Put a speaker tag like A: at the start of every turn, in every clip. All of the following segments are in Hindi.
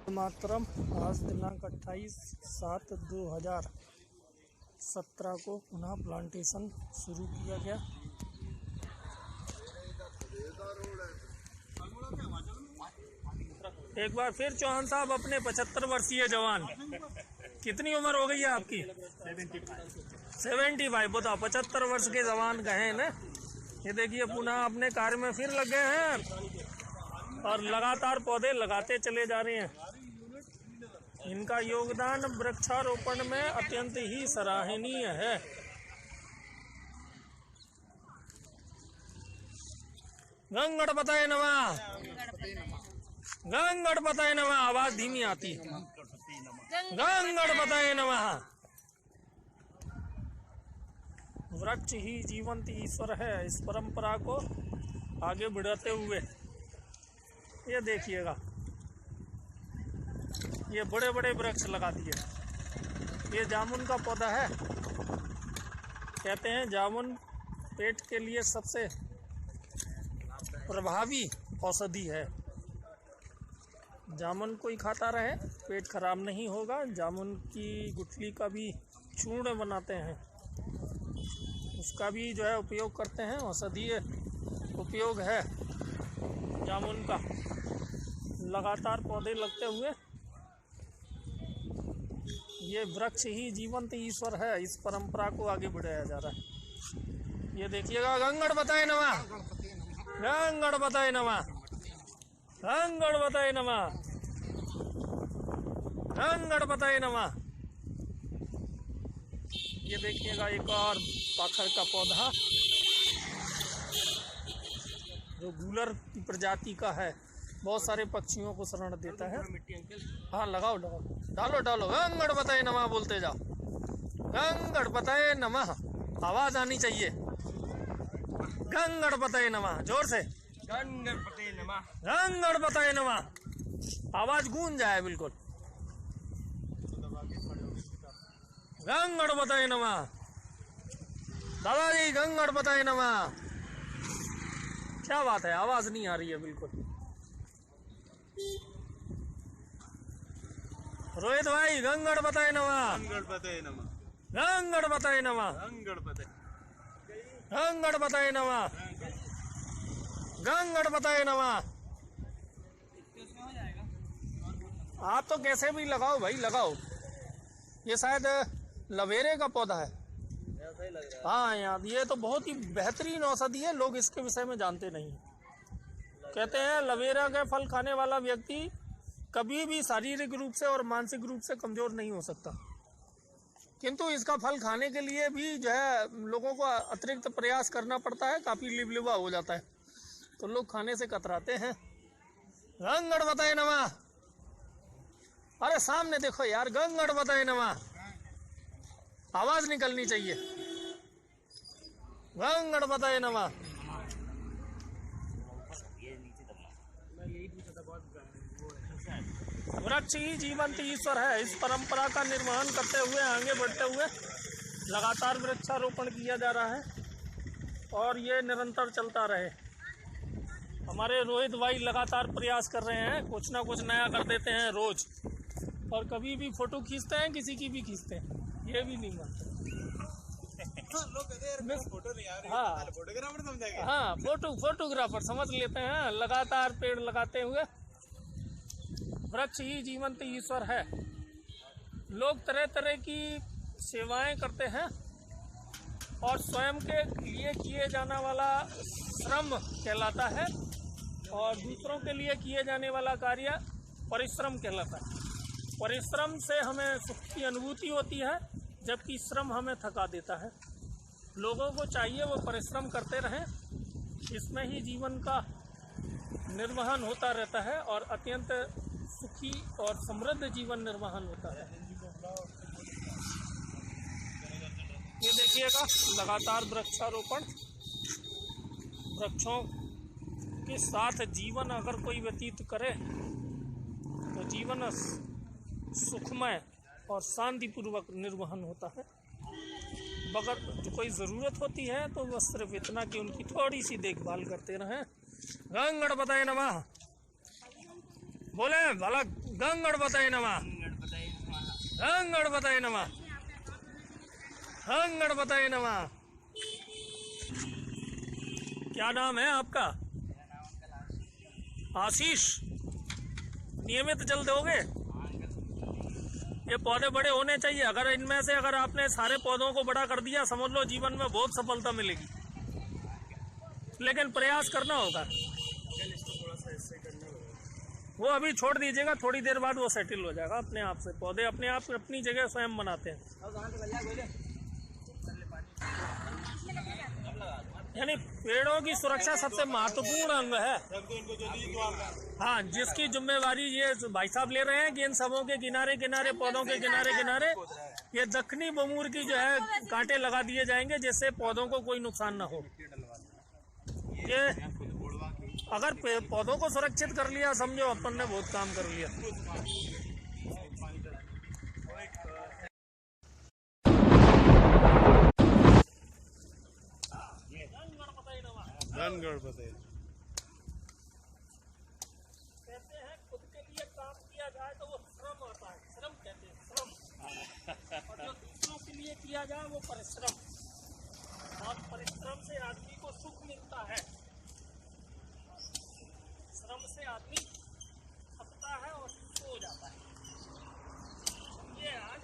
A: मातरम। आज दिनांक 28/7/2017 को पुनः प्लांटेशन शुरू किया गया। एक बार फिर चौहान साहब अपने 75 वर्षीय जवान, कितनी उम्र हो गई है आपकी? 75। बताओ, 75 वर्ष के जवान गए हैं ना। ये देखिए पुनः अपने कार्य में फिर लगे हैं और लगातार पौधे लगाते चले जा रहे हैं। इनका योगदान वृक्षारोपण में अत्यंत ही सराहनीय है। गंगणपतये नमः। गंगणपतये नमः। आवाज धीमी आती है। गंगणपतये नमः। वृक्ष ही जीवंत ईश्वर है। इस परंपरा को आगे बढ़ाते हुए ये देखिएगा, ये बड़े बड़े वृक्ष लगा दिए। ये जामुन का पौधा है। कहते हैं जामुन पेट के लिए सबसे प्रभावी औषधि है। जामुन कोई खाता रहे पेट खराब नहीं होगा। जामुन की गुठली का भी चूर्ण बनाते हैं, उसका भी जो है उपयोग करते हैं। औषधीय उपयोग है जामुन का। लगातार पौधे लगते हुए ये वृक्ष ही जीवंत ईश्वर है। इस परंपरा को आगे बढ़ाया जा रहा है। ये देखिएगा, गंगणपतये नमः। गंगणपतये नमः। गंगणपतये नमः। गंगणपतये नमः। ये देखिएगा एक और पाखर का पौधा जो गूलर की प्रजाति का है। बहुत सारे पक्षियों को शरण देता है। हाँ, लगाओ लगाओ, डालो डालो। गंगणपतये नमः बोलते जाओ। गंगणपतये नमः। आवाज आनी चाहिए। गंगणपतये नमः। जोर से।
B: गंगणपतये नमः।
A: गंगणपतये नमः। आवाज गूंज जाए बिल्कुल। गंगणपतये नमः। दादाजी गंगणपतये नमः। क्या बात है, आवाज नहीं आ रही है बिल्कुल। रोहित भाई गंगणपतये नमः।
B: गंगणपतये नमः।
A: गंगणपतये नमः।
B: गंगणपतये
A: गंगणपतये नमः। गंगणपतये नमः। आप तो कैसे भी लगाओ भाई, लगाओ। ये शायद लवेरे का पौधा है। हाँ यार, ये तो बहुत ही बेहतरीन औषधि है। लोग इसके विषय में जानते नहीं। कहते हैं लवेरा के फल खाने वाला व्यक्ति कभी भी शारीरिक रूप से और मानसिक रूप से कमजोर नहीं हो सकता, किंतु इसका फल खाने के लिए भी जो है लोगों को अतिरिक्त प्रयास करना पड़ता है। काफी लिबलिबा हो जाता है, तो लोग खाने से कतराते हैं। गंगणपतये नमः। अरे सामने देखो यार, गंगणपतये नमः। आवाज निकलनी चाहिए। गंगणपतये नमः। वृक्ष ही जीवंत ईश्वर है। इस परंपरा का निर्वहन करते हुए आगे बढ़ते हुए लगातार वृक्षारोपण किया जा रहा है और ये निरंतर चलता रहे। हमारे रोहित भाई लगातार प्रयास कर रहे हैं, कुछ ना कुछ नया कर देते हैं रोज। और कभी भी फोटो खींचते हैं, किसी की भी खींचते हैं, ये भी नहीं मानते।
B: फोटो नहीं आ रही।
A: हाँ,
B: फोटोग्राफर समझा।
A: हाँ, फोटोग्राफर समझ लेते हैं। लगातार पेड़ लगाते हुए वृक्ष ही जीवंत ईश्वर है। लोग तरह तरह की सेवाएं करते हैं और स्वयं के लिए किए जाने वाला श्रम कहलाता है और दूसरों के लिए किए जाने वाला कार्य परिश्रम कहलाता है। परिश्रम से हमें सुख की अनुभूति होती है, जबकि श्रम हमें थका देता है। लोगों को चाहिए वो परिश्रम करते रहें, इसमें ही जीवन का निर्वहन होता रहता है और अत्यंत सुखी और समृद्ध जीवन निर्वहन होता है। ये देखिएगा, लगातार वृक्षारोपण। वृक्षों के साथ जीवन अगर कोई व्यतीत करे तो जीवन सुखमय और शांतिपूर्वक निर्वहन होता है। अगर जो कोई ज़रूरत होती है तो बस सिर्फ इतना कि उनकी थोड़ी सी देखभाल करते रहें। गंगणपतये नमः। बोले भला गंग गणपतये नमः। गंग गणपतये नमः। गंग गणपतये नमः। क्या नाम है आपका? आशीष। नियमित जल दोगे? ये पौधे बड़े होने चाहिए। अगर इनमें से अगर आपने सारे पौधों को बड़ा कर दिया, समझ लो जीवन में बहुत सफलता मिलेगी, लेकिन प्रयास करना होगा। वो अभी छोड़ दीजिएगा, थोड़ी देर बाद वो सेटल हो जाएगा अपने आप से। पौधे अपने आप अपनी जगह स्वयं बनाते हैं। यानी पेड़ों की सुरक्षा सबसे महत्वपूर्ण अंग है। हाँ, जिसकी जिम्मेवारी ये भाई साहब ले रहे हैं कि इन सबों के किनारे किनारे, पौधों के किनारे किनारे ये दक्षिणी बमूर की जो है कांटे लगा दिए जाएंगे, जिससे पौधों को कोई नुकसान ना हो। ये अगर पौधों को सुरक्षित कर लिया, समझो अपन ने बहुत काम कर लिया।
B: गंग गणपतये।
A: कहते हैं खुद के लिए काम किया जाए तो वो श्रम आता है, श्रम कहते हैं, श्रम। और जो दूसरों के लिए किया जाए वो परिश्रम। और परिश्रम से आदमी को सुख मिलता है। श्रम से आदमी थकता है और सो जाता है। ये आज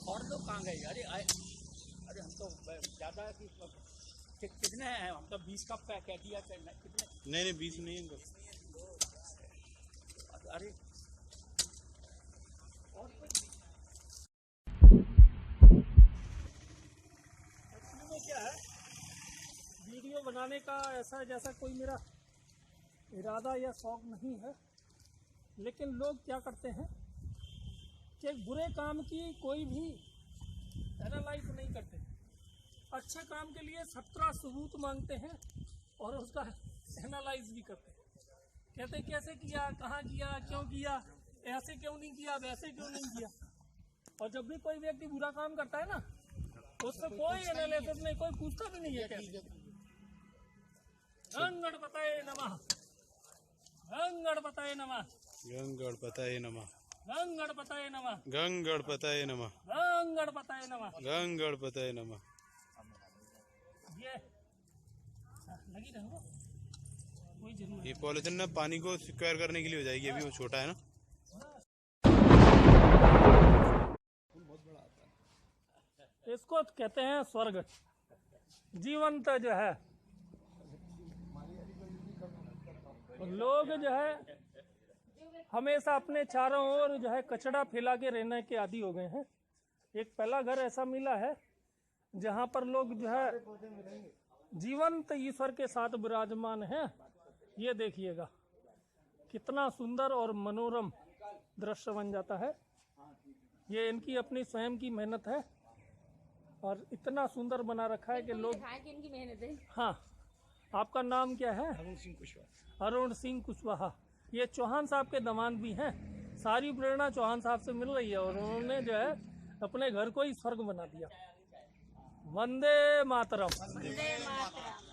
C: और लोग कहाँ गए? अरे हम तो ज़्यादा कितने हैं? हम तो 20 का कह दिया। कितने?
B: नहीं 20 नहीं है।
C: अरे और
A: में क्या है, वीडियो बनाने का ऐसा जैसा कोई मेरा इरादा या शौक नहीं है, लेकिन लोग क्या करते हैं कि एक बुरे काम की कोई भी एनालाइज नहीं करते, अच्छे काम के लिए 17 सबूत मांगते हैं और उसका एनालाइज भी करते हैं। कहते हैं कैसे किया, कहाँ किया, क्यों किया, ऐसे क्यों नहीं किया, वैसे क्यों नहीं किया। और जब भी कोई व्यक्ति बुरा काम करता है ना, उससे कोई एनालिसिस नहीं, कोई पूछता भी नहीं है कैसे। गंग गणपतये नमः। गंग गणपतये नमः।
B: गंग गणपतये नमः।
A: गंग गणपतये नमः।
B: गंग गणपतये नमः।
A: गंग गणपतये नमः।
B: गंग गणपतये नमः।
A: ये लगी रहेगा, कोई जरूरत
B: ये पॉलिथीन ना पानी को सिक्योर करने के लिए हो जाएगी। अभी वो छोटा है ना।
A: इसको कहते हैं स्वर्ग। जीवंत जो है लोग जो है हमेशा अपने चारों ओर जो है कचरा फैला के रहने के आदी हो गए हैं। एक पहला घर ऐसा मिला है जहाँ पर लोग जो है जीवंत ईश्वर के साथ विराजमान हैं। ये देखिएगा कितना सुंदर और मनोरम दृश्य बन जाता है। ये इनकी अपनी स्वयं की मेहनत है और इतना सुंदर बना रखा है कि लोग
D: इनकी मेहनत है।
A: हाँ, आपका नाम क्या है? अरुण सिंह कुशवाहा। ये चौहान साहब के दामाद भी हैं। सारी प्रेरणा चौहान साहब से मिल रही है और उन्होंने जो है अपने घर को ही स्वर्ग बना दिया। वंदे मातरम।
D: वंदे मातरम।